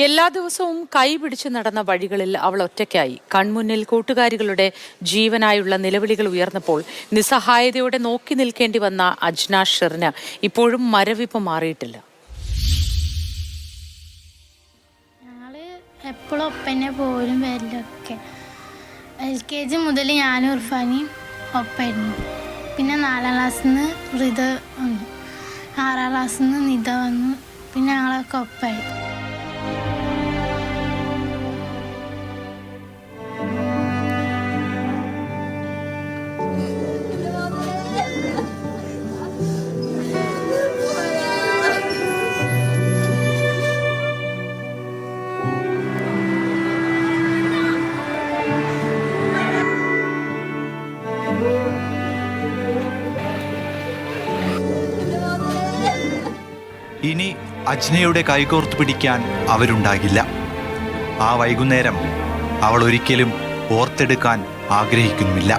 എല്ലാ ദിവസവും കൈ പിടിച്ചു നടന്ന വഴികളിൽ അവൾ ഒറ്റയ്ക്കായി. കൺമുന്നിൽ കൂട്ടുകാരികളുടെ ജീവനായുള്ള നിലവിളികൾ ഉയർന്നപ്പോൾ നിസ്സഹായതയോടെ നോക്കി നിൽക്കേണ്ടി വന്ന അജ്ന ഷെറിന് ഇപ്പോഴും മരവിപ്പ് മാറിയിട്ടില്ല. എപ്പോഴും ഒപ്പന്നെ പോലും വരലൊക്കെ LKG മുതൽ ഞാനും ഇർഫാനിയും ഒപ്പായിരുന്നു. പിന്നെ 4ാം ക്ലാസ്സിൽ നിന്ന് റിത വന്നു, 6ാം ക്ലാസ്സിൽ നിന്ന് നിത വന്നു. പിന്നെ ഞങ്ങളൊക്കെ ഒപ്പായി. ഇനി അജ്നയുടെ കൈകോർത്ത് പിടിക്കാൻ അവരുണ്ടാകില്ല. ആ വൈകുന്നേരം അവൾ ഒരിക്കലും ഓർത്തെടുക്കാൻ ആഗ്രഹിക്കുന്നുമില്ല.